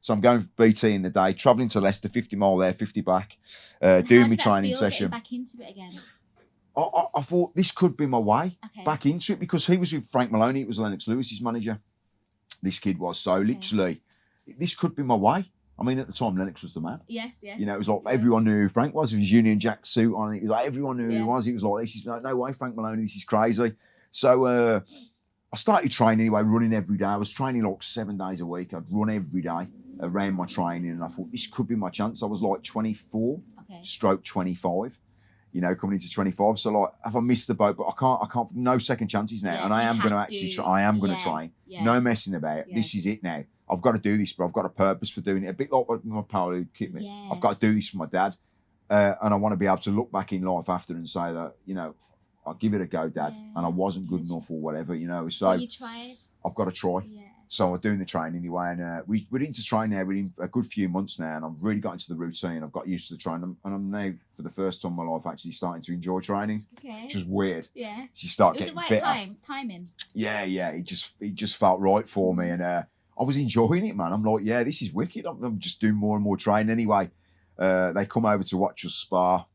So I'm going for BT in the day, travelling to Leicester, 50 mile there, 50 back, How doing my did that training feel, session. getting back into it again? I thought this could be my way Okay. back into it because he was with Frank Maloney. It was Lennox Lewis's manager. This kid was. So literally, this could be my way. I mean, at the time, Lennox was the man. Yes, yes. You know, it was like everyone knew who Frank was with his Union Jack suit on. It was like everyone knew who he was. It was like, this is no way, Frank Maloney, this is crazy. So I started training anyway, running every day. I was training like 7 days a week. I'd run every day around my training, and I thought this could be my chance. I was like 24, stroke 25. You know, coming into 25. So like, have I missed the boat? But I can't, no second chances now. And I am going to actually try. I am going to train. Yeah. No messing about. Yeah. This is it now. I've got to do this, but I've got a purpose for doing it. A bit like my pal who kicked me. Yes. I've got to do this for my dad. And I want to be able to look back in life after and say that, you know, I'll give it a go, Dad. Yeah. And I wasn't good enough or whatever, you know. So you tried. I've got to try. Yeah. So I'm doing the training anyway, and we're into training now. We're in a good few months now, and I've really got into the routine. I've got used to the training, and I'm now, for the first time in my life, actually starting to enjoy training. Okay. Which is weird. Yeah. You start getting fitter. Timing. Yeah. It just felt right for me, and I was enjoying it, man. I'm like, yeah, this is wicked. I'm just doing more and more training anyway. They come over to watch us spar,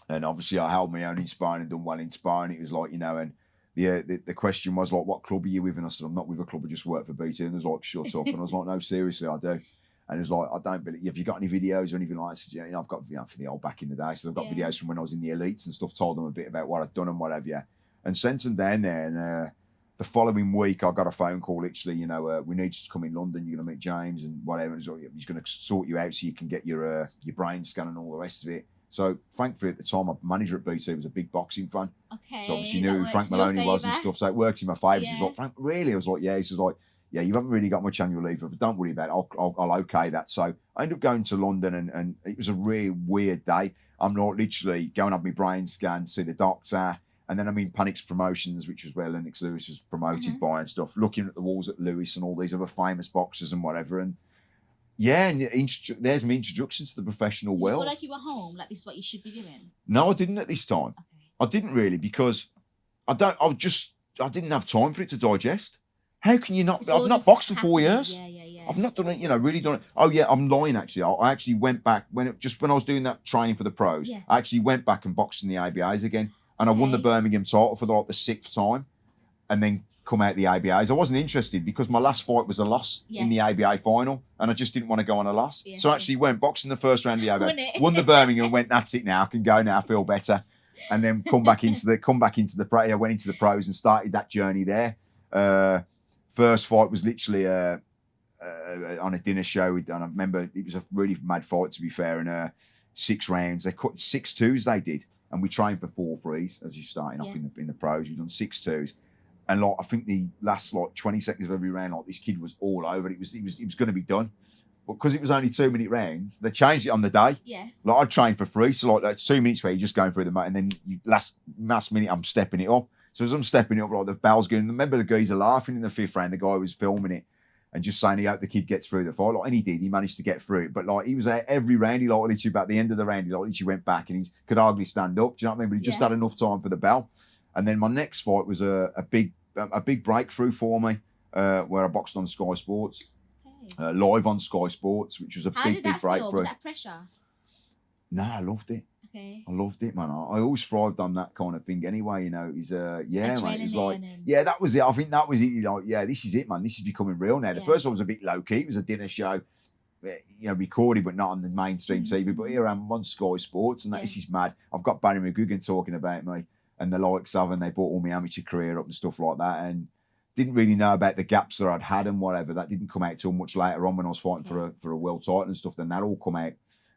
and obviously I held my own in sparring and done well in sparring. It was like, you know, and the question was like, what club are you with? And I said, I'm not with a club, I just work for BT. And there's like, shut up. And I was like, no, seriously, I do. And it's like, I don't believe, have you got any videos or anything like that? I said, yeah, you know, I've got, you know, for the old back in the day. So I've got videos from when I was in the elites and stuff, told them a bit about what I'd done and whatever, yeah. And sent them down there. And the following week, I got a phone call, literally, you know, we need you to come in London. You're going to meet James and whatever. And he's going to sort you out so you can get your brain scan and all the rest of it. So thankfully at the time, my manager at BT was a big boxing fan. Okay. So obviously knew who Frank Maloney was and stuff. So it worked in my favour. She was like, Frank, really? I was like, yeah. He was like, yeah, you haven't really got much annual leave, but don't worry about it. I'll okay that. So I ended up going to London, and it was a really weird day. I'm not literally going to have my brain scan, see the doctor, and then I'm in Panic's Promotions, which was where Lennox Lewis was promoted by and stuff, looking at the walls at Lewis and all these other famous boxers and whatever. And yeah, and there's my introduction to the professional world. Did you feel like you were home? Like this is what you should be doing? No, I didn't at this time. Okay. I didn't really, because I didn't have time for it to digest. How can you not? I've not boxed for 4 years. Yeah. I've not done it, you know, really done it. Oh yeah, I'm lying actually. I actually went back when I was doing that training for the pros. Yes. I actually went back and boxed in the ABAs again, and I won the Birmingham title for like the 6th time, and then come out the ABAs. I wasn't interested because my last fight was a loss in the ABA final, and I just didn't want to go on a loss. Yes. So I actually went boxing the first round of the ABA, won the Birmingham, went, that's it now, I can go now, I feel better. And then come back into the pro. I went into the pros and started that journey there. First fight was literally on a dinner show, and I remember it was a really mad fight, to be fair, and 6 rounds. They cut 6 2s, they did, and we trained for 4 3s as you're starting off in the pros. We've done 6 2s. And like, I think the last like 20 seconds of every round, like this kid was all over it. It was going to be done, but because it was only 2-minute rounds, they changed it on the day. Yes. Like I'd train for 3, so like 2 minutes where you're just going through the mat, and then last minute I'm stepping it up. So as I'm stepping it up, like the bell's going. Remember the guys are laughing in the 5th round. The guy was filming it and just saying he hoped the kid gets through the fight. Like, and he did. He managed to get through it. But like he was there every round. He like literally about the end of the round, he like literally went back and he could hardly stand up. Do you know what I mean? But he just had enough time for the bell. And then my next fight was a big breakthrough for me, where I boxed on Sky Sports, live on Sky Sports, which was a big breakthrough. Feel? Was that pressure? No, I loved it. Okay. I loved it, man. I always thrived on that kind of thing anyway, you know. It was, man. It was like, that was it. I think that was it. You know, this is it, man. This is becoming real now. The first one was a bit low key. It was a dinner show, you know, recorded, but not on the mainstream TV. But here I'm on Sky Sports, and this is mad. I've got Barry McGugan talking about me and the likes of, and they brought all my amateur career up and stuff like that. And didn't really know about the gaps that I'd had and whatever. That didn't come out till much later on when I was fighting for a world title and stuff. Then that all come out.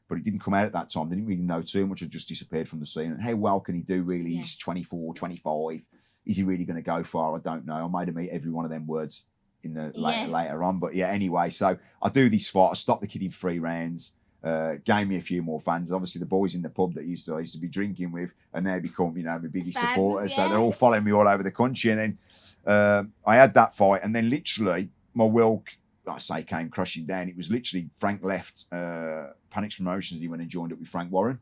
But it didn't come out at that time. They didn't really know too much. It just disappeared from the scene. And how well can he do, really? Yes. He's 24, 25. Is he really going to go far? I don't know. I might have made every one of them words in the later on. But yeah, anyway, so I do this fight. I stopped the kid in 3 rounds. Gave me a few more fans. Obviously, the boys in the pub that I used to be drinking with, and they become, you know, my biggest supporters. So they're all following me all over the country. And then I had that fight, and then literally my world, like I say, came crashing down. It was literally Frank left Panic's Promotions. He went and joined up with Frank Warren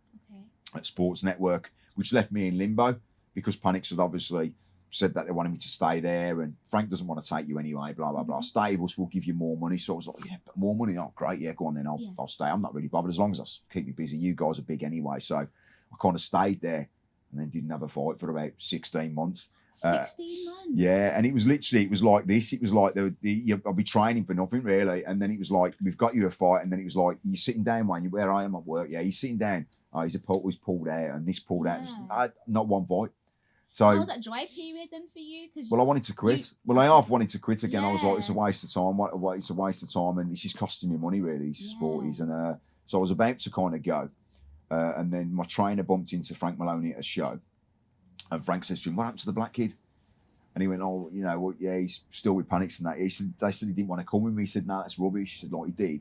at Sports Network, which left me in limbo because Panic's had obviously said that they wanted me to stay there, and Frank doesn't want to take you anyway, blah, blah, blah. Stay with us, we'll give you more money. So I was like, yeah, but more money? Oh, great, yeah, go on then, I'll stay. I'm not really bothered, as long as I keep me busy. You guys are big anyway. So I kind of stayed there and then didn't have a fight for about 16 months. 16 months? Yeah, and it was like this. It was like, I'll be training for nothing, really. And then it was like, we've got you a fight. And then it was like, you're sitting down, Wayne, where I am at work. Yeah, he's sitting down. Oh, he's pulled out, and this pulled out. Not one fight. So, how was that dry period then for you? Well, I wanted to quit. I half wanted to quit again. I was like, it's a waste of time. It's a waste of time, and this is costing me money, really, these sporties. And so I was about to kind of go. And then my trainer bumped into Frank Maloney at a show. And Frank says to him, what happened to the black kid? And he went, oh, you know, well, yeah, he's still with Panics and that. He said, they said he didn't want to come with me. He said, no, that's rubbish. He said, like, he did. He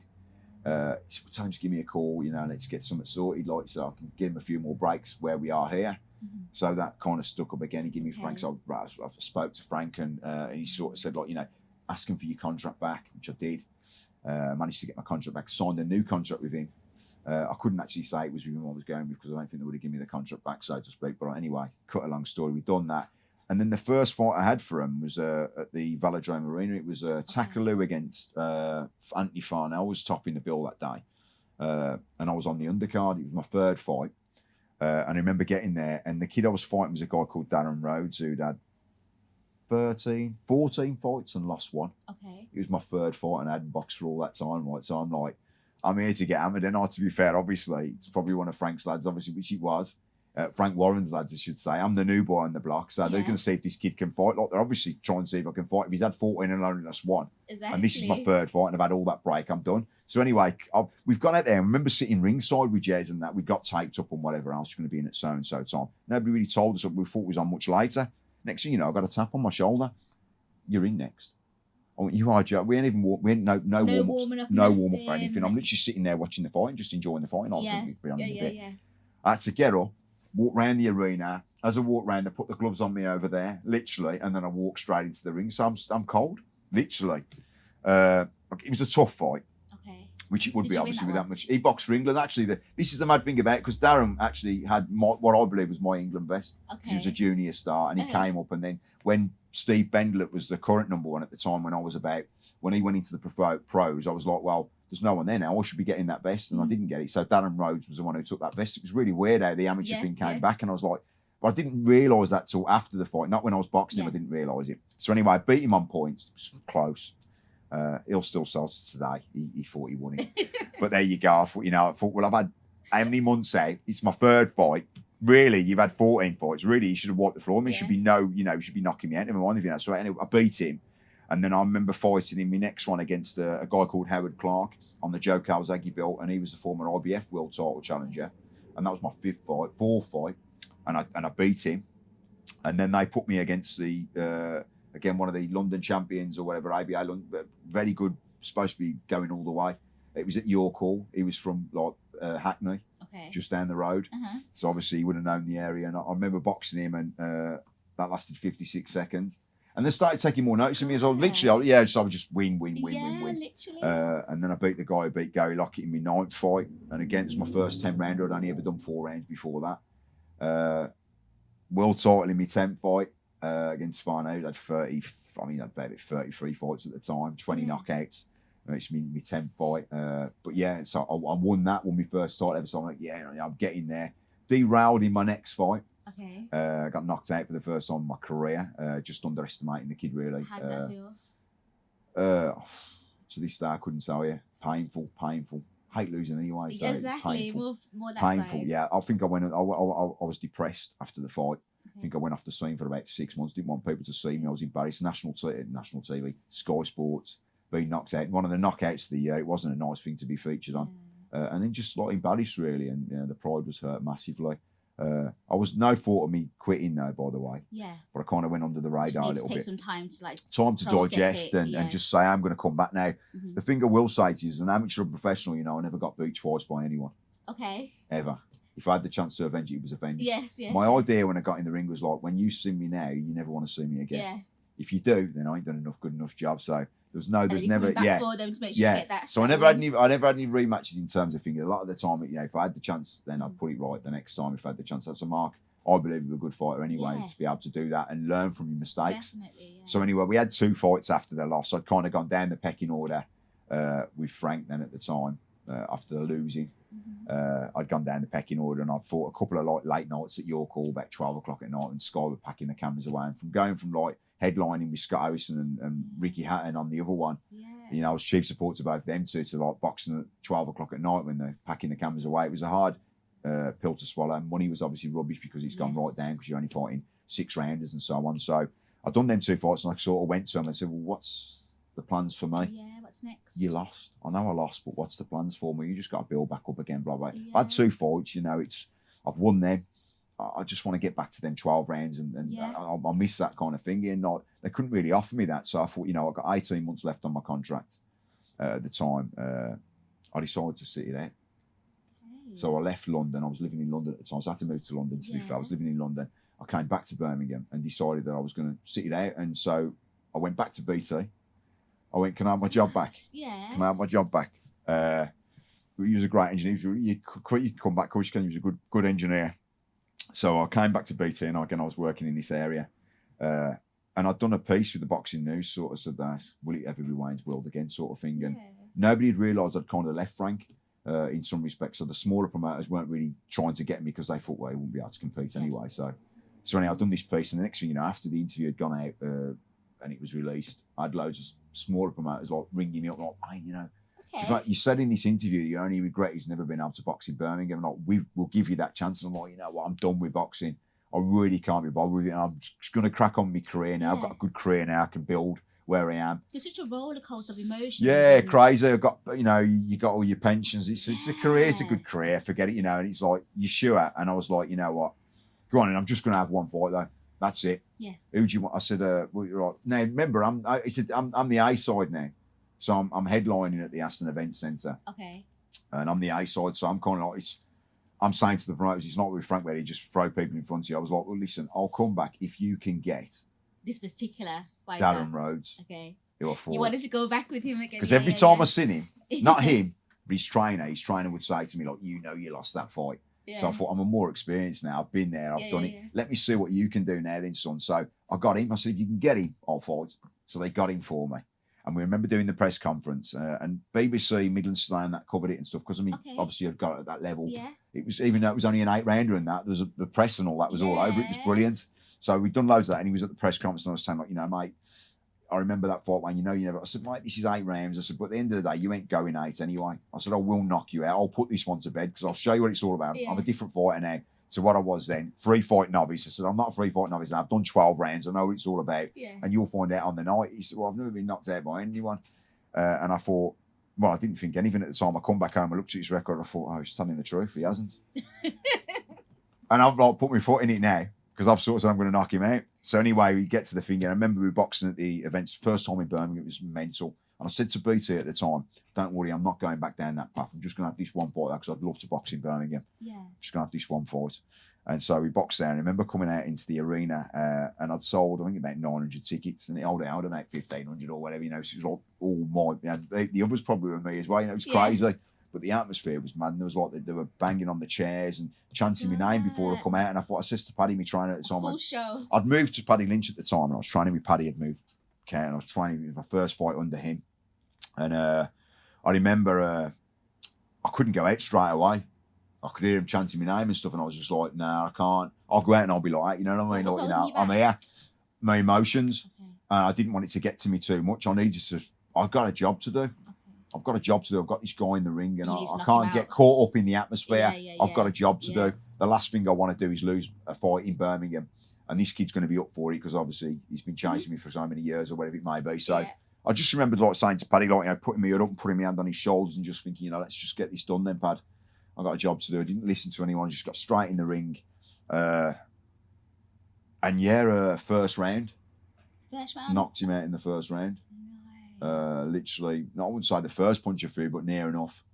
said, well, tell him to give me a call, you know, let's get something sorted, like, so I can give him a few more breaks where we are here. So that kind of stuck up again. He gave me Frank. So I spoke to Frank, and he sort of said, like, you know, ask him for your contract back, which I did. Managed to get my contract back, signed a new contract with him. I couldn't actually say it was with him I was going with, because I don't think they would have given me the contract back, so to speak. But anyway, cut a long story, we've done that. And then the first fight I had for him was at the Velodrome Arena. It was Takaloo against Anthony Farnell was topping the bill that day. And I was on the undercard. It was my third fight. And I remember getting there, and the kid I was fighting was a guy called Darren Rhodes, who'd had 14 fights and lost one. Okay. It was my third fight, and I hadn't boxed for all that time, right? So I'm like, I'm here to get hammered. And to be fair, obviously, it's probably one of Frank's lads, obviously, which it was. Frank Warren's lads, I should say. I'm the new boy on the block, so they're going to see if this kid can fight. Like, they're obviously trying to see if I can fight. If he's had 14 and only lost one, and this is my third fight, and I've had all that break, I'm done. So anyway, we've gone out there. I remember sitting ringside with Jez and that. We got taped up and whatever else. We're going to be in at so-and-so time. Nobody really told us. We thought it was on much later. Next thing you know, I got a tap on my shoulder. You're in next. I went, you are, Joe. We ain't even we ain't no warm-up. No warm-up or anything. I'm literally sitting there watching the fight and just enjoying the fight. And I had to get up, walk round the arena. As I walked round, I put the gloves on me over there, literally, and then I walked straight into the ring. So I'm cold, literally. It was a tough fight. Which it would be, obviously, with that much. He boxed for England. Actually, this is the mad thing about it, because Darren actually had what I believe was my England vest. He was a junior star, and he came up. And then when Steve Bendlett was the current number one at the time, when he went into the pros, I was like, well, there's no one there now. I should be getting that vest, and I didn't get it. So Darren Rhodes was the one who took that vest. It was really weird how the amateur thing came back, and I was like, but I didn't realise that till after the fight. Not when I was boxing him, I didn't realise it. So anyway, I beat him on points. It was close. He'll still sell today. He thought he won it. But there you go. I thought, well, I've had how many months out? It's my third fight. Really, you've had 14 fights. Really, you should have wiped the floor. I mean, you should be you should be knocking me out. Never mind if you know. So anyway, I beat him. And then I remember fighting in my next one against a guy called Howard Clark on the Joe Calzaghe belt. And he was the former IBF world title challenger. And that was my fourth fight. And I beat him. And then they put me against again, one of the London champions or whatever, ABA London, very good, supposed to be going all the way. It was at York Hall. He was from Hackney, just down the road. So obviously he would have known the area. And I remember boxing him, and that lasted 56 seconds. And they started taking more notice of me as well. Literally, so I would just win. Literally. And then I beat the guy who beat Gary Lockett in my ninth fight. And again, it was my first 10 rounder. I'd only ever done 4 rounds before that. World title in my 10th fight. Against Farnell, I'd had about 33 fights at the time, 20 knockouts. It's my 10th fight. But yeah, so I won that, won my first title ever. So I'm like, I'm getting there. Derailed in my next fight. I got knocked out for the first time in my career. Just underestimating the kid, really. How did that feel? To this day, I couldn't tell you. Painful. Hate losing anyway. So exactly. Painful. More that Painful. side. Yeah, I think I went. I was depressed after the fight. I think I went off the scene for about 6 months. Didn't want people to see me. I was embarrassed. National TV, Sky Sports, being knocked out. One of the knockouts of the year. It wasn't a nice thing to be featured on. And then just embarrassed, really. And the pride was hurt massively. I was no thought of me quitting, though, by the way. Yeah. But I kind of went under the radar a little bit. Take some time to digest and just say, I'm going to come back now. The thing I will say to you, as an amateur and professional, I never got beat twice by anyone. Okay. Ever. If I had the chance to avenge it, it was avenged. Yes. My idea when I got in the ring was like, when you see me now, you never want to see me again. Yeah. If you do, then I ain't done good enough job. So there's never, for them to make sure you get that. So I never had any rematches in terms of thinking. A lot of the time, if I had the chance, then I'd put it right the next time. If I had the chance, that's a mark I believe you're a good fighter anyway, Yeah. to be able to do that and learn from your mistakes. Definitely. Yeah. So anyway, we had 2 fights after the loss. I'd kind of gone down the pecking order with Frank then at the time after the losing. I'd gone down the pecking order and I'd fought a couple of like late nights at York Hall about 12 o'clock at night, and Sky were packing the cameras away. And from going from like headlining with Scott Harrison and Ricky Hatton on the other one, you know, I was chief support to both them two, to like boxing at 12 o'clock at night when they're packing the cameras away. It was a hard pill to swallow. Money was obviously rubbish because it's gone right down because you're only fighting 6 rounders and so on. So I'd done them 2 fights and I sort of went to them and said, well, what's the plans for me? Yeah, what's next? You lost. I know I lost, but what's the plans for me? You just got to build back up again, blah, blah. Yeah. I've had 2 fights, you know, I've won them. I just want to get back to them 12 rounds and I miss that kind of thing. And they couldn't really offer me that. So I thought, you know, I've got 18 months left on my contract at the time. I decided to sit it out. So I left London. I was living in London at the time. So I had to move to London, to be fair. I was living in London. I came back to Birmingham and decided that I was going to sit it out. And so I went back to BT. I went, can I have my job back? Yeah. Can I have my job back? He was a great engineer. You come back, coach. He was a good engineer. So I came back to BT and again I was working in this area. And I'd done a piece with the Boxing News, sort of said that, will it ever be Wayne's World again, sort of thing. And nobody had realised I'd kind of left Frank in some respects. So the smaller promoters weren't really trying to get me because they thought, well, he wouldn't be able to compete anyway. So anyhow, I'd done this piece, and the next thing you know, after the interview had gone out and it was released, I had loads of smaller promoters like ringing me up, like, Wayne, you know, in fact, you said in this interview your only regret is never been able to box in Birmingham. Like, we'll give you that chance. And I'm like, you know what, I'm done with boxing. I really can't be bothered with it. And I'm just going to crack on with my career now. I've got a good career now. I can build where I am. There's such a roller coaster of emotions. Yeah, crazy. I've got, you know, you got all your pensions. It's a career. It's a good career. Forget it, you know. And it's like, you sure? And I was like, you know what? Go on, and I'm just going to have one fight though. That's it. Yes. Who do you want? I said, well, you're right. Now remember, I'm the A side now. So I'm headlining at the Aston Event Centre. Okay. And I'm the A side, so I'm kind of like, I'm saying to the promoters, it's not with Frank where he just throw people in front of you. I was like, well, listen, I'll come back if you can get this particular fighter. Darren Rhodes. Okay. You wanted to go back with him again. Because every time I seen him, not him, but his trainer would say to me, like, you know, you lost that fight. Yeah. So I thought, I'm more experienced now. I've been there. I've done it. Yeah. Let me see what you can do now then, son. So I got him. I said, if you can get him, I'll fight. So they got him for me. And we remember doing the press conference and BBC, Midland Stan, that covered it and stuff. Because, I mean, obviously I'd got it at that level. Yeah. It was, even though it was only an 8-rounder and that, there's the press and all that was all over it. It was brilliant. So we'd done loads of that. And he was at the press conference and I was saying, like, you know, mate, I remember that fight when you never. I said, mate, this is 8 rounds. I said, but at the end of the day, you ain't going 8 anyway. I said, I will knock you out. I'll put this one to bed because I'll show you what it's all about. Yeah. I'm a different fighter now to what I was then. Free fight novice. I said, I'm not a free fight novice now. I've done 12 rounds. I know what it's all about. Yeah. And you'll find out on the night. He said, well, I've never been knocked out by anyone. And I thought, well, I didn't think anything at the time. I come back home, I looked at his record. I thought, oh, he's telling the truth. He hasn't. And I've like put my foot in it now because I've sort of said I'm going to knock him out. So anyway, we get to the thing. And I remember we were boxing at the events. First time in Birmingham, it was mental. And I said to BT at the time, don't worry, I'm not going back down that path. I'm just going to have this one fight because I'd love to box in Birmingham. Yeah. Just going to have this one fight. And so we boxed there. And I remember coming out into the arena and I'd sold, I think, about 900 tickets. And it held out about 1,500 or whatever, you know. So it was like all my, you know, the others probably were me as well. You know, it was crazy. But the atmosphere was mad. And there was like, they were banging on the chairs and chanting my name before I come out. And I thought, I said to Paddy, my trainer at the time, full show. I'd moved to Paddy Lynch at the time and I was training with Paddy. I'd moved, and I was training with my first fight under him. And I remember I couldn't go out straight away. I could hear him chanting my name and stuff, and I was just like, nah, I can't. I'll go out and I'll be like, you know what I mean? Like, you know, I'm here. My emotions. I didn't want it to get to me too much. I needed to, I've got a job to do. I've got a job to do. I've got this guy in the ring and I can't get caught up in the atmosphere. I've got a job to do. The last thing I want to do is lose a fight in Birmingham. And this kid's going to be up for it because obviously he's been chasing me for so many years or whatever it may be. So I just remember like saying to Paddy, like, you know, putting me up and putting my hand on his shoulders and just thinking, you know, let's just get this done then, Pad. I've got a job to do. I didn't listen to anyone. Just got straight in the ring. First round. First round? Knocked him out in the first round. Literally, I wouldn't say the first punch I threw, but near enough.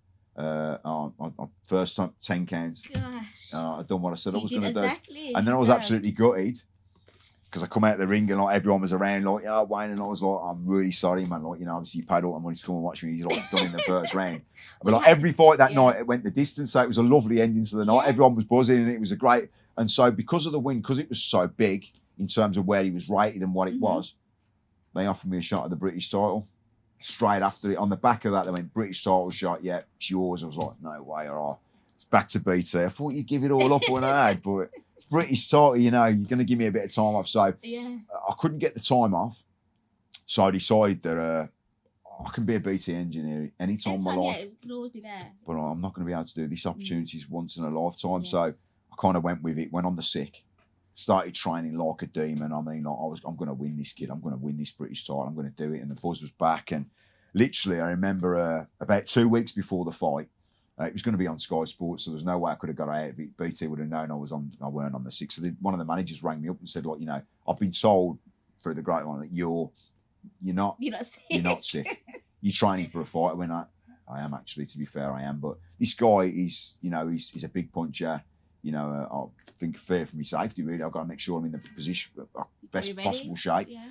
First time, 10 counts. Gosh. I done what I said I was going to do. And then I was absolutely gutted. Because I come out of the ring and like everyone was around, like, yeah, Wayne, and I was like, I'm really sorry, man. Like, you know, obviously you paid all the money to come and watch me. He's like done in the first round. But like every fight that night, it went the distance. So it was a lovely ending to the night. Everyone was buzzing and it was a great. And so because of the win, because it was so big in terms of where he was rated and what it was, they offered me a shot at the British title. Straight after it, on the back of that, they went, British title shot, yeah, it's yours. I was like, no way, all right. It's back to BT. I thought you'd give it all up when I had, but it's British title, you know, you're going to give me a bit of time off. So I couldn't get the time off. So I decided that I can be a BT engineer anytime in my life. Yeah, it could always be there. But I'm not going to be able to do this. Opportunities once in a lifetime. So I kind of went with it, went on the sick, started training like a demon. I mean, I'm going to win this, kid. I'm going to win this British title. I'm going to do it. And the buzz was back. And literally, I remember about 2 weeks before the fight, it was going to be on Sky Sports, so there's no way I could have got out of it. BT would have known I weren't on the sick. So one of the managers rang me up and said, like, you know, I've been told through the great one that you're not sick. You're not sick. You're training for a fight. I went, I am actually, to be fair, I am. But this guy is, you know, he's a big puncher. You know, I think fair for my safety, really. I've got to make sure I'm in the position, best possible shape. Yeah.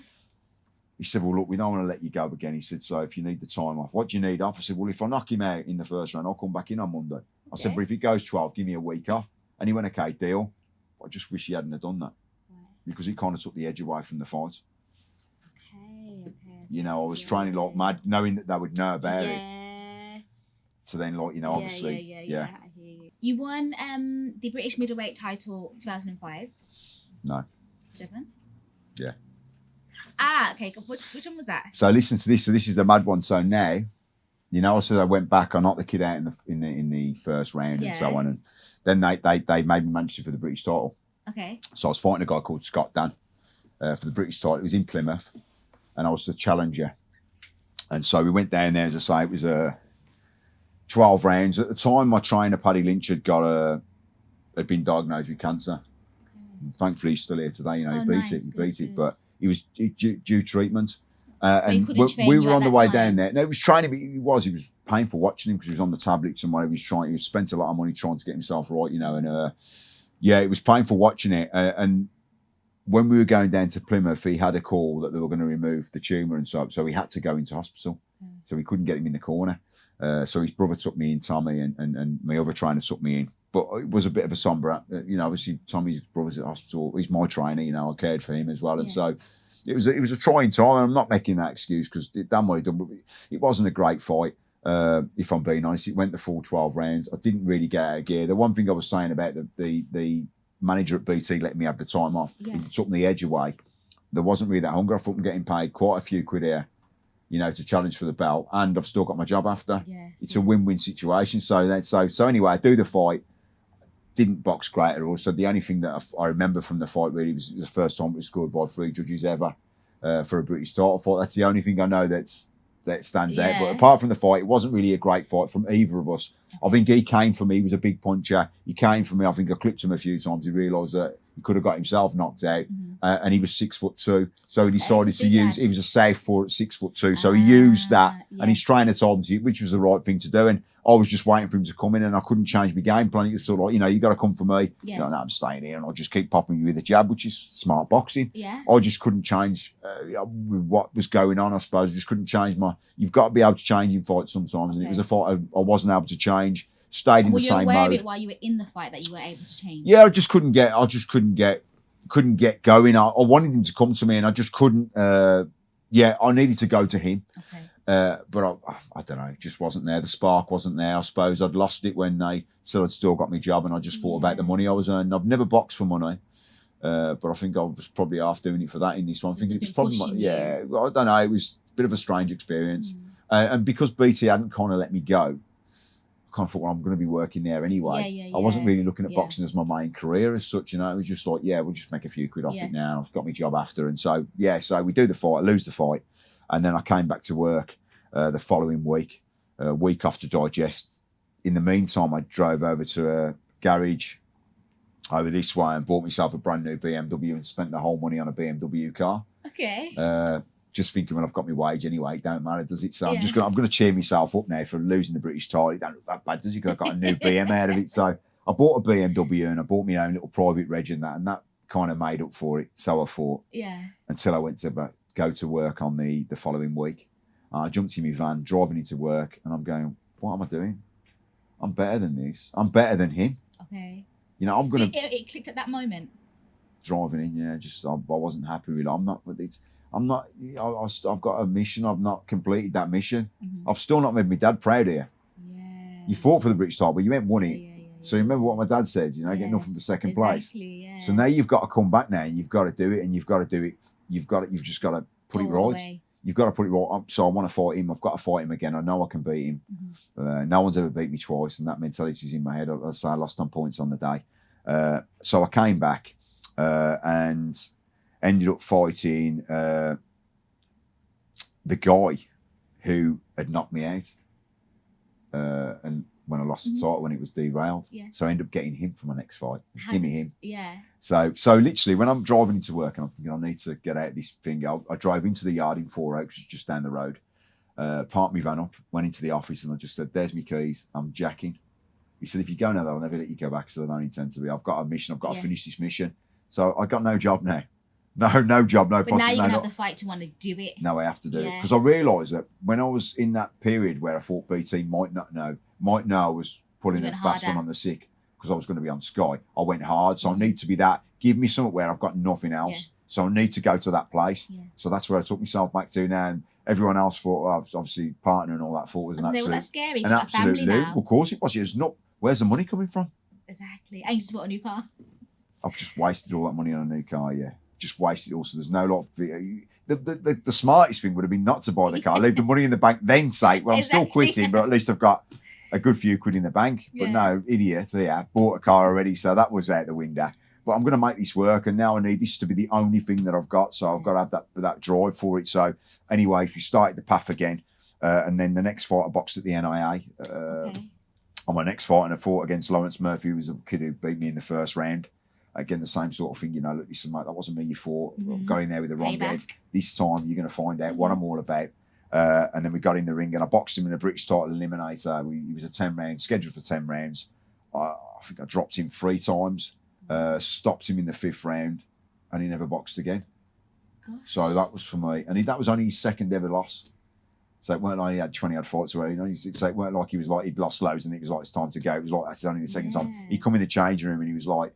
He said, well, look, we don't want to let you go again. He said, so if you need the time off, what do you need off? I said, well, if I knock him out in the first round, I'll come back in on Monday. I said, but if it goes 12, give me a week off. And he went, okay, deal. I just wish he hadn't have done that. Because it kind of took the edge away from the fight. Okay. You know, I was training like mad, knowing that they would know about it. So then, like, you know, obviously, I hear you. You won the British middleweight title 2005. No. 7? Yeah. Okay. Which one was that? So listen to this. So this is the mad one. So now, you know, I said I went back. I knocked the kid out in the first round and so on, and then they made me manager for the British title. Okay. So I was fighting a guy called Scott Dan for the British title. It was in Plymouth, and I was the challenger. And so we went down there. As I say, it was 12 rounds at the time. My trainer Paddy Lynch had been diagnosed with cancer. Thankfully, he's still here today. You know, he beat it, but he was due treatment. And we were on the way down there. No, it was training, but he was painful watching him because he was on the tablets and whatever. He spent a lot of money trying to get himself right, you know. And it was painful watching it. And when we were going down to Plymouth, he had a call that they were going to remove the tumour and so he had to go into hospital. So we couldn't get him in the corner. So his brother took me in, Tommy, and my other trainer took me in. But it was a bit of a sombre, you know. Obviously, Tommy's brother's at hospital. He's my trainer, you know. I cared for him as well, and so it was a trying time. And I'm not making that excuse because it done what it done. But it wasn't a great fight, if I'm being honest. It went the full 12 rounds. I didn't really get out of gear. The one thing I was saying about the manager at BT letting me have the time off, it took the edge away. There wasn't really that hunger. I thought I'm getting paid quite a few quid here, you know, to challenge for the belt, and I've still got my job after. It's a win-win situation. So anyway, I do the fight. Didn't box great at all. So the only thing that I remember from the fight really was the first time it was scored by 3 judges ever for a British title fight. That's the only thing I know that stands out. But apart from the fight, it wasn't really a great fight from either of us. I think he came for me. He was a big puncher. He came for me. I think I clipped him a few times. He realised that he could have got himself knocked out. And he was 6'2", so he decided to use. He was a southpaw at 6'2", so he used that, and his trainer told him to, which was the right thing to do. And I was just waiting for him to come in, and I couldn't change my game plan. It was sort of like, you know, you got to come for me. You know, no, I'm staying here, and I'll just keep popping you with a jab, which is smart boxing. I just couldn't change what was going on. I suppose I just couldn't change you've got to be able to change in fights sometimes, and it was a fight I wasn't able to change. Stayed in the same mode. Were you aware of it while you were in the fight that you were able to change? Yeah, I just couldn't get going. I wanted him to come to me, and I just couldn't. I needed to go to him. But I don't know, it just wasn't there. The spark wasn't there. I suppose I'd lost it when they said I'd still got my job, and I just thought about the money I was earning. I've never boxed for money, but I think I was probably half doing it for that in this one. I think it was probably I don't know. It was a bit of a strange experience, and because BT hadn't kind of let me go, I kind of thought, well, I'm going to be working there anyway. I wasn't really looking at boxing as my main career as such, you know. It was just like, we'll just make a few quid off it now. I've got my job after, and so we do the fight, I lose the fight, and then I came back to work the following week, a week off to digest. In the meantime, I drove over to a garage over this way and bought myself a brand new BMW and spent the whole money on a BMW car. Just thinking, when I've got my wage anyway, it don't matter, does it? So I'm going to cheer myself up now for losing the British title. It don't look that bad, does it? Because I've got a new BM out of it. So I bought a BMW and I bought my own little private reg and that kind of made up for it. So I thought. Until I went to go to work on the following week. I jumped in my van, driving into work, and I'm going, what am I doing? I'm better than this. I'm better than him. You know, I'm So gonna it clicked at that moment. driving in. Yeah, just I wasn't happy with it. I'm not. I'm not. I've got a mission. I've not completed that mission. Mm-hmm. I've still not made my dad proud here. Yeah. You fought for the British title, but you ain't won it. Yeah. So remember what my dad said. You know, get nothing for second place. Yeah. So now you've got to come back now. And you've got to do it, and you've got to do it. You've just got to put it right. You've got to put it right. So I want to fight him. I've got to fight him again. I know I can beat him. Mm-hmm. No one's ever beat me twice, and that mentality was in my head. I say I lost on points on the day. So I came back and ended up fighting the guy who had knocked me out. And when I lost the title, when it was derailed. Yes. So I ended up getting him for my next fight. Give me him. Yeah. So literally, when I'm driving into work and I'm thinking I need to get out of this thing, I drove into the yard in Four Oaks, just down the road, parked my van up, went into the office, and I just said, "There's my keys. I'm jacking." He said, "If you go now, they'll never let you go back, so I don't intend to be. I've got a mission. I've got to finish this mission." So I got no job now. No job, no. But now you're gonna have the fight to want to do it. No, I have to do it because I realised that when I was in that period where I thought BT might know I was pulling a fast one on the sick because I was going to be on Sky. I went hard, so I need to be that. Give me something where I've got nothing else. Yeah. So I need to go to that place. Yes. So that's where I took myself back to now. And everyone else thought, obviously, partner and all that thought was an absolute. That's scary. An absolute loot. Well, of course it was. It was not. Where's the money coming from? Exactly. And you just bought a new car. I've just wasted all that money on a new car. Yeah. Just wasted it all. So there's no lot of the smartest thing would have been not to buy the car, leave the money in the bank, then say, well, I'm still quitting, but at least I've got a good few quid in the bank. But no, idiot, bought a car already, so that was out the window. But I'm going to make this work, and now I need this to be the only thing that I've got, so I've got to have that drive for it. So anyway, we started the path again, and then the next fight I boxed at the NIA. On my next fight, and I fought against Lawrence Murphy, who was a kid who beat me in the first round. Again, the same sort of thing, look, listen, mate, that wasn't me you fought. Mm-hmm. Got in there with the wrong head. This time you're going to find out what I'm all about. And then we got in the ring and I boxed him in a British title eliminator. He was a 10 round, scheduled for 10 rounds. I think I dropped him 3 times, stopped him in the 5th round, and he never boxed again. Gosh. So that was for me. And that was only his second ever loss. So it weren't like he had 20 odd fights already. So it weren't like he was like, he'd lost loads and it was like, it's time to go. It was like, that's only the second time. He come in the changing room and he was like,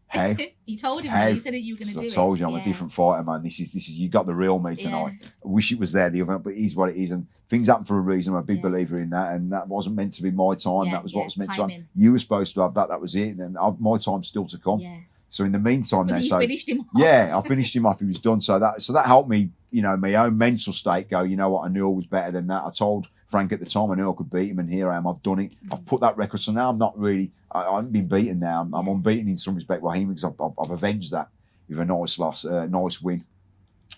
how? You told him, you said that you were going to do it. I told you I'm a different fighter, man. This is you got the real me tonight. I wish it was there the other, but it is what it is, and things happen for a reason. I'm a big believer in that, and that wasn't meant to be my time. That was what was meant to be. You were supposed to have that. That was it, and then my time's still to come. Yes. So in the meantime, but you finished him off. Yeah, I finished him off. He was done. So that helped me. My own mental state go. You know what? I knew I was better than that. I told Frank at the time I knew I could beat him, and here I am. I've done it. I've put that record. So now I'm not really. I haven't been beaten now. I'm unbeaten in some respect, Raheem, because I've avenged that with a nice loss, nice win.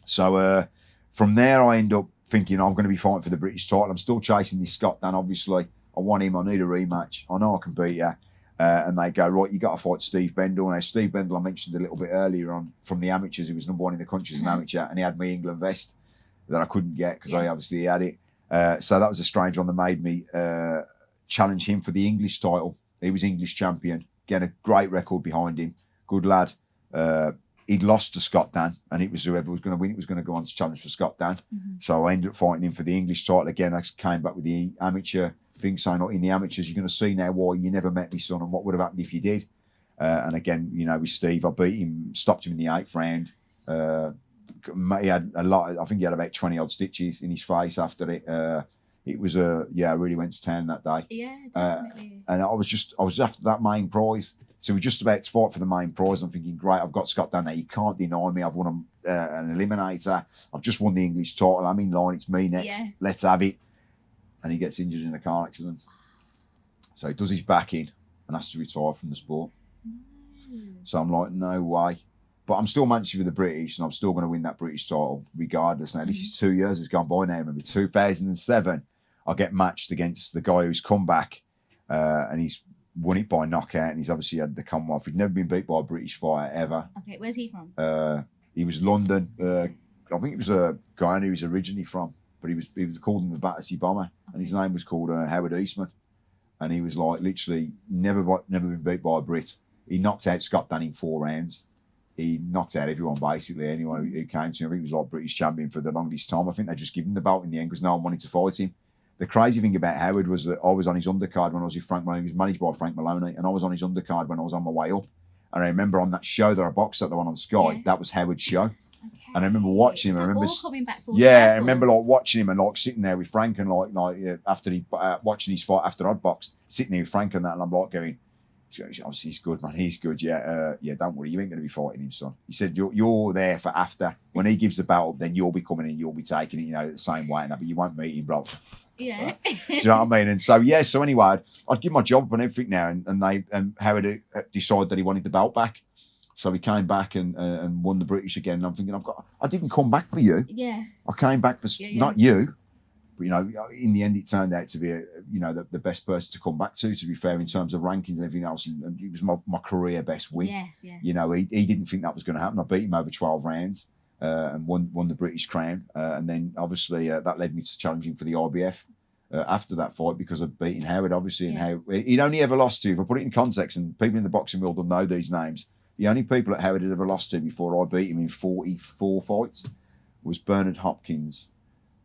So from there, I end up thinking I'm going to be fighting for the British title. I'm still chasing this Scott Dan. Obviously, I want him. I need a rematch. I know I can beat you. And they go, right, you got to fight Steve Bendel. Now, Steve Bendel, I mentioned a little bit earlier on from the amateurs. He was number 1 in the country as an amateur, and he had my England vest that I couldn't get because I obviously had it. So that was a strange one that made me challenge him for the English title. He was English champion. Again, a great record behind him. Good lad. He'd lost to Scott Dan, and it was whoever was going to win it was going to go on to challenge for Scott Dan. Mm-hmm. So I ended up fighting him for the English title. Again, I came back with the amateur thing saying, in the amateurs, you're going to see now why you never met me, son, and what would have happened if you did. And again, with Steve, I beat him, stopped him in the 8th round. He had a lot. I think he had about 20 odd stitches in his face after it. It was I really went to town that day. Yeah, definitely. And I was after that main prize. So we're just about to fight for the main prize. I'm thinking, great, I've got Scott down there. You can't deny me. I've won an eliminator. I've just won the English title. I'm in line. It's me next. Yeah. Let's have it. And he gets injured in a car accident. So he does his back in and has to retire from the sport. So I'm like, no way. But I'm still managing for the British, and I'm still going to win that British title regardless. Now, this is 2 years has gone by now. Remember, 2007, I get matched against the guy who's come back, and he's won it by knockout, and he's obviously had the Commonwealth. He'd never been beat by a British fighter ever. Okay, where's he from? He was London. I think it was a guy who he was originally from, but he was called him the Battersea Bomber, and his name was called Howard Eastman, and he was like literally never been beat by a Brit. He knocked out Scott Dan in 4 rounds. He knocked out everyone, basically, anyone who came to him. He was like British champion for the longest time. I think they just gave him the belt in the end because no one wanted to fight him. the crazy thing about Howard was that I was on his undercard when I was with Frank Maloney. He was managed by Frank Maloney, and I was on his undercard when I was on my way up. And I remember on that show that I boxed at, the one on Sky, that was Howard's show. Okay. And I remember watching him. I remember all coming back full circle. I remember watching him and sitting there with Frank and after he watching his fight after I'd boxed, sitting there with Frank and that, and I'm going, obviously he's good, man. He's good. Yeah, don't worry, you ain't going to be fighting him, son. He said you're there for after when he gives the belt up, then you'll be coming in, you'll be taking it, the same way and that, but you won't meet him, bro. Yeah. Do you know what I mean? And so so anyway, I'd give my job up and everything now, and Howard decided that he wanted the belt back. So he came back and won the British again. And I'm thinking, I didn't come back for you. Yeah. I came back for not you, but in the end, it turned out to be the best person to come back to be fair, in terms of rankings and everything else. And it was my career best win. Yes. He didn't think that was going to happen. I beat him over 12 rounds and won the British crown. And then obviously that led me to challenging for the IBF. After that fight, because of beating Howard, obviously, and how he'd only ever lost to, if I put it in context, and people in the boxing world will know these names, the only people that Howard had ever lost to before I beat him in 44 fights was Bernard Hopkins,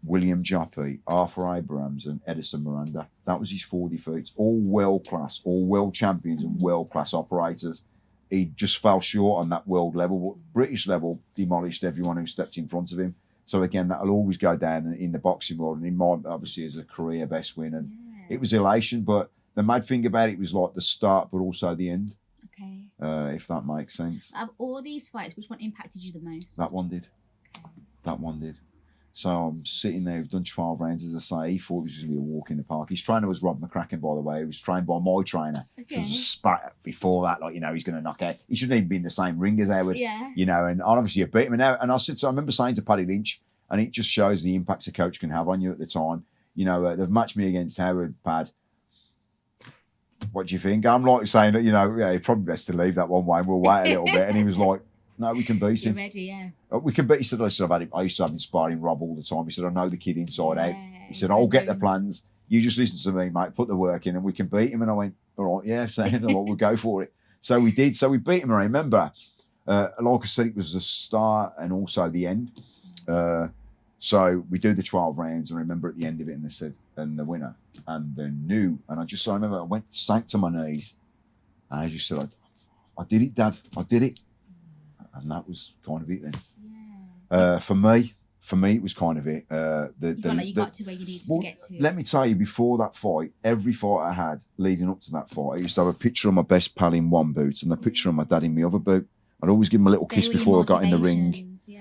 William Joppy, Arthur Abrams, and Edison Miranda. That was his 4 defeats, all world class, all world champions and world class operators. He just fell short on that world level, but British level, demolished everyone who stepped in front of him. So again, that'll always go down in the boxing world, and in mine, obviously, as a career best win. And it was elation, but the mad thing about it was like the start, but also the end. Okay. If that makes sense. Of all these fights, which one impacted you the most? That one did. Okay. That one did. So I'm sitting there, we've done 12 rounds, as I say. He thought this was going to be a walk in the park. His trainer was Rob McCracken, by the way. He was trained by my trainer. Okay. So there was a spat before that, he's going to knock out. He shouldn't even be in the same ring as Howard. Yeah. And obviously I beat him. And I remember saying to Paddy Lynch, and it just shows the impact a coach can have on you at the time. They've matched me against Howard, Pad. What do you think? I'm like saying that, it's probably best to leave that one way and we'll wait a little bit. And he was like, no, we can beat him. You're ready, yeah. We can beat. He said, I used to have him sparring Rob all the time. He said, I know the kid inside out. He said, I'll get the plans. You just listen to me, mate. Put the work in and we can beat him. And I went, all right, yeah, saying, we'll go for it. So we did. So we beat him. I remember, like I said, it was the start and also the end. So we do the 12 rounds. And I remember at the end of it, and they said, and the winner and the new. And I remember I sank to my knees. And I just said, I did it, Dad. I did it. And that was kind of it then. Yeah. For me, it was kind of it. You felt like you got to where you needed to get to. Let me tell you, before that fight, every fight I had leading up to that fight, I used to have a picture of my best pal in one boot and a picture of my dad in my other boot. I'd always give him a little kiss before I got in the ring. Yeah.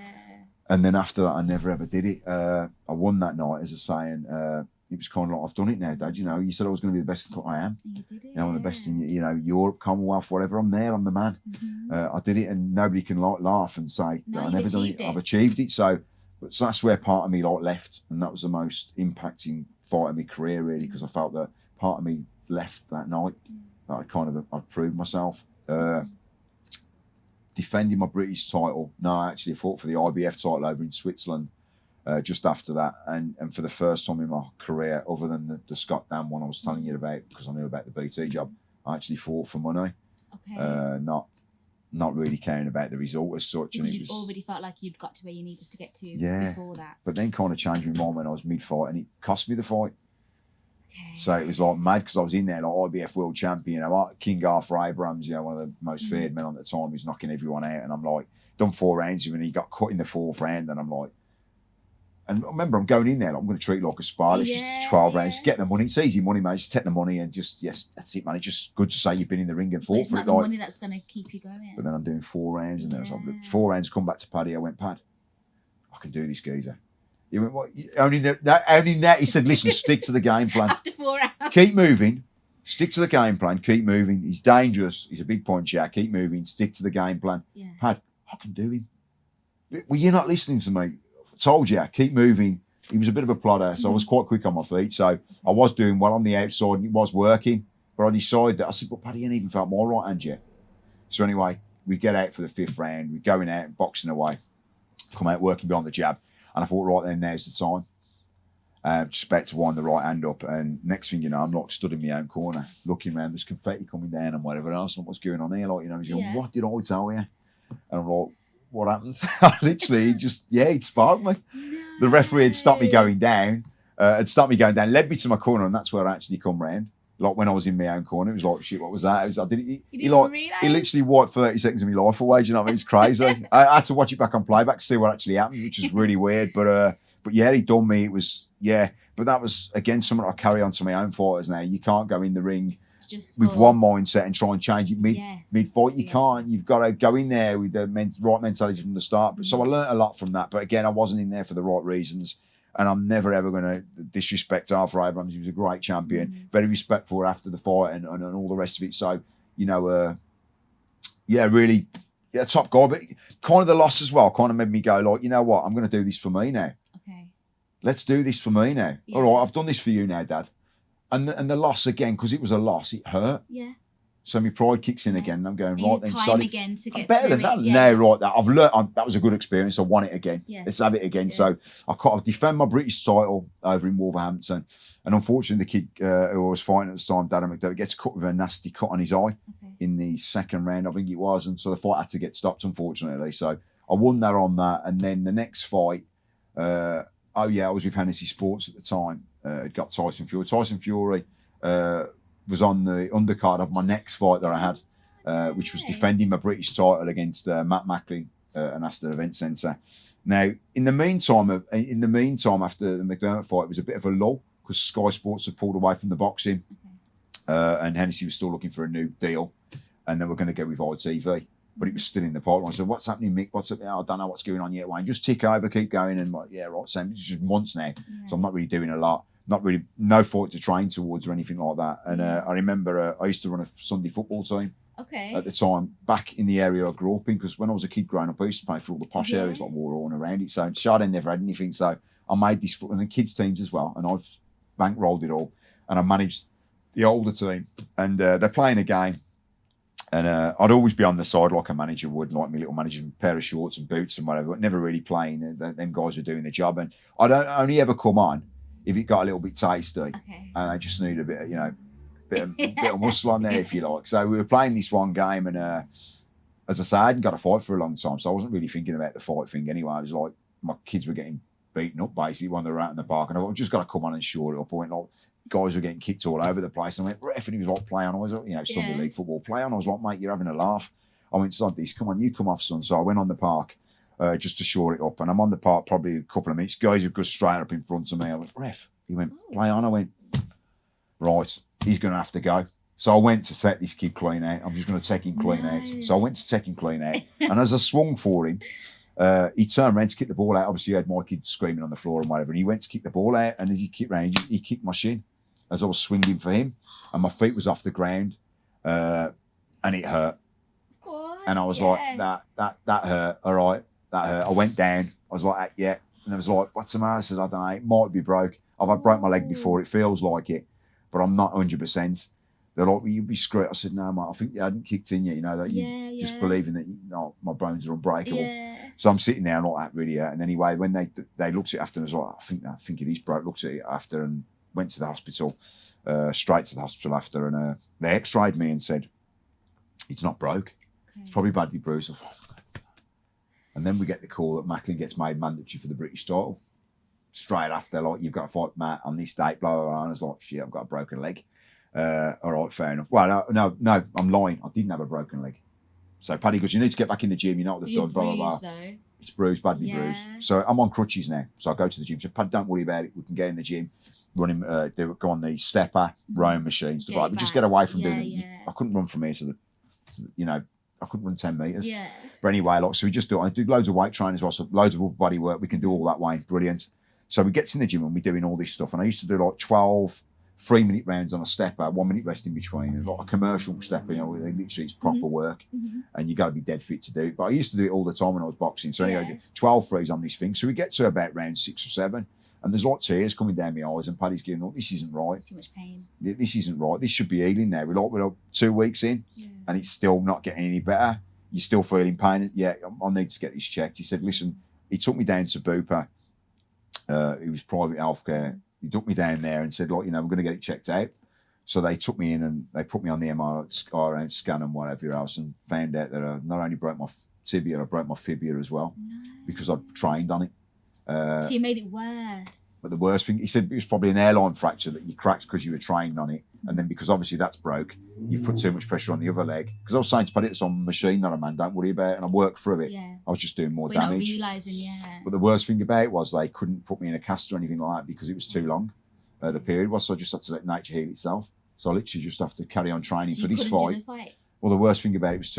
And then after that, I never ever did it. I won that night, as I say, and it was kind of like, I've done it now, Dad. You said I was going to be the best. I am. You did it. I'm the best in, Europe, Commonwealth, whatever. I'm there. I'm the man. Mm-hmm. I did it, and nobody can laugh and say that I never done it. I've achieved it. So that's where part of me left, and that was the most impacting fight of my career, really, because I felt that part of me left that night. That I'd proved myself. Defending my British title. No, I actually fought for the IBF title over in Switzerland. Just after that, and for the first time in my career, other than the Scott Dam one I was telling you about, because I knew about the BT job, I actually fought for money. Okay. Not really caring about the result as such. Because you'd already felt like you'd got to where you needed to get to before that. But then kind of changed my mind when I was mid-fight, and it cost me the fight. Okay. So it was like mad, because I was in there like IBF world champion, King Arthur Abrams, one of the most feared men at the time, was knocking everyone out, and I'm like, done 4 rounds with him, and he got cut in the 4th round, and I'm like, and remember, I'm going in there, I'm going to treat it like a spar. It's just 12 rounds. Just get the money. It's easy money, mate. Just take the money and yes, that's it, man. It's just good to say you've been in the ring and fought it's for not it. the money that's going to keep you going. But then I'm doing 4 rounds, and there was 4 rounds. Come back to Paddy. I went, Pad, I can do this, geezer. He went, what? Only that. He said, listen, stick to the game plan. After 4 rounds. Keep moving. Stick to the game plan. Keep moving. He's dangerous. He's a big puncher. Keep moving. Stick to the game plan. Yeah. Pad, I can do him. Well, you're not listening to me. I told you, keep moving. He was a bit of a plodder, so I was quite quick on my feet. So I was doing well on the outside, and it was working. But I decided that, I said, but Paddy ain't even felt my right hand yet. So anyway, we get out for the 5th round. We're going out and boxing away. Come out working beyond the jab. And I thought, right then, now's the time. Just about to wind the right hand up. And next thing you know, I'm like stood in my own corner, looking around. There's confetti coming down and whatever else. And what's going on here? He's going, what did I tell you? And I'm like, what happened? Literally, he'd sparked me. No. The referee had stopped me going down, and stopped me going down, led me to my corner, and that's where I actually come round. Like when I was in my own corner, it was like, shit, what was that? He literally wiped 30 seconds of my life away. Do you know what I mean? It's crazy. I had to watch it back on playback to see what actually happened, which is really weird. But yeah, he done me. It was, yeah. But that was, again, something I carry on to my own fighters now. You can't go in the ring with one mindset and try and change it mid-fight. You can't. You've got to go in there with the right mentality from the start. So I learned a lot from that. But again, I wasn't in there for the right reasons. And I'm never, ever going to disrespect Arthur Abrams. He was a great champion, very respectful after the fight and all the rest of it. So, you know, really, top guy. But kind of the loss as well kind of made me go like, you know what? I'm going to do this for me now. Okay. Let's do this for me now. Yeah. All right, I've done this for you now, Dad. And the loss again, because it was a loss, it hurt. Yeah. So my pride kicks in again. And I'm going, right then, time again to get I'm better than that. Yeah. No, right, I've learned. That was a good experience. I want it again. Yes. Let's have it again. Yeah. So I defend my British title over in Wolverhampton. And unfortunately, the kid who I was fighting at the time, Darren McDermott, gets cut with a nasty cut on his eye in the second round, I think it was. And so the fight had to get stopped, unfortunately. So I won that on that. And then the next fight, I was with Hennessy Sports at the time. It got Tyson Fury. Tyson Fury was on the undercard of my next fight that I had, which was defending my British title against Matt Macklin and Aston Event Centre. Now, in the meantime, after the McDermott fight, it was a bit of a lull because Sky Sports had pulled away from the boxing, and Hennessy was still looking for a new deal, and they were going to go with ITV, but it was still in the pipeline. So, what's happening, Mick? What's up? I don't know what's going on yet, Wayne. Just tick over, keep going, and like, yeah, right. Same. It's just months now, so I'm not really doing a lot. Not really, no fight to train towards or anything like that. And I remember I used to run a Sunday football team at the time, back in the area I grew up in, because when I was a kid growing up, I used to play for all the posh areas like Warren around it. So Chardin never had anything. So I made this foot and the kids' teams as well. And I've bankrolled it all. And I managed the older team. And they're playing a game. And I'd always be on the side like a manager would, like my little manager, pair of shorts and boots and whatever, but never really playing. Them guys were doing the job. And I don't only ever come on if it got a little bit tasty, and I just need a bit of, bit of muscle on there, if you like. So we were playing this one game, and as I say, I hadn't got a fight for a long time, so I wasn't really thinking about the fight thing anyway. I was like, my kids were getting beaten up basically when they were out in the park, and I thought, I've just got to come on and shore it up. I went like, guys were getting kicked all over the place, and I went, ref, and he was like, play on. I was like, Sunday league football, play on. I was like, mate, you're having a laugh. I went, son, this, come on, you come off, son. So I went on the park. Just to shore it up, and I'm on the park probably a couple of minutes. Guys would go straight up in front of me. I went, ref. He went, play on. I went, right, he's going to have to go. So I went to set this kid clean out. I'm just going to take him clean out. So I went to take him clean out, and as I swung for him, he turned around to kick the ball out. Obviously, he had my kid screaming on the floor and whatever, and he went to kick the ball out, and as he kicked round, he kicked my shin as I was swinging for him, and my feet was off the ground, and it hurt. Of course, and I was like, that hurt. All right. That hurt. I went down. I was like, yeah. And I was like, what's the matter? I said, I don't know. It might be broke. I've had broke my leg before. It feels like it, but I'm not 100%. They're like, well, you'd be screwed. I said, no, mate. I think you hadn't kicked in yet. You know that you just believing that my bones are unbreakable. Yeah. So I'm sitting there, I'm like that really hurt. And anyway, when they looked at it after, and I was like, I think it is broke. Looked at it after and went to the hospital, straight to the hospital after, and they X-rayed me and said, it's not broke. Okay. It's probably badly bruised. I thought, and then we get the call that Macklin gets made mandatory for the British title. Straight after, like, you've got to fight Matt on this date, blah, blah, blah. And I was like, shit, I've got a broken leg. All right, fair enough. Well, no, I'm lying. I didn't have a broken leg. So Paddy goes, you need to get back in the gym. You know what they've done, blah, blah, blah. Though. It's bruised, badly bruised. So I'm on crutches now. So I go to the gym. So Paddy, don't worry about it. We can get in the gym, run him, go on the stepper, rowing machines, stuff like that. But just get away from doing it. I couldn't run from here to the I couldn't run 10 metres. Yeah. But anyway, so we just I do loads of weight training as well. So loads of upper body work. We can do all that way. Brilliant. So we get in the gym and we're doing all this stuff. And I used to do like 12 3-minute rounds on a stepper, 1 minute rest in between. And like a commercial stepper, literally it's proper work. Mm-hmm. And you got to be dead fit to do it. But I used to do it all the time when I was boxing. So anyway, I did 12 threes on this thing. So we get to about round 6 or 7. And there's like tears coming down my eyes, and Paddy's going, look, this isn't right. Too much pain. This isn't right. This should be healing now. We're like 2 weeks in, and it's still not getting any better. You're still feeling pain. Yeah, I need to get this checked. He said, listen, he took me down to Bupa. It was private healthcare. He took me down there and said, look, we're going to get it checked out. So they took me in and they put me on the MRI scan and whatever else, and found out that I not only broke my tibia, I broke my fibula as well, because I'd trained on it. So you made it worse. But the worst thing, he said, it was probably an airline fracture that you cracked because you were trained on it. And then because obviously that's broke, you put too much pressure on the other leg. Because I was saying to Paddy, it's on a machine, not a man, don't worry about it. And I worked through it. Yeah. I was just doing more We're damage. not realising, yeah. But the worst thing about it was they couldn't put me in a cast or anything like that because it was too long. The period was, so I just had to let nature heal itself. So I literally just have to carry on training So for you this couldn't do fight. the fight? Well, the worst thing about it was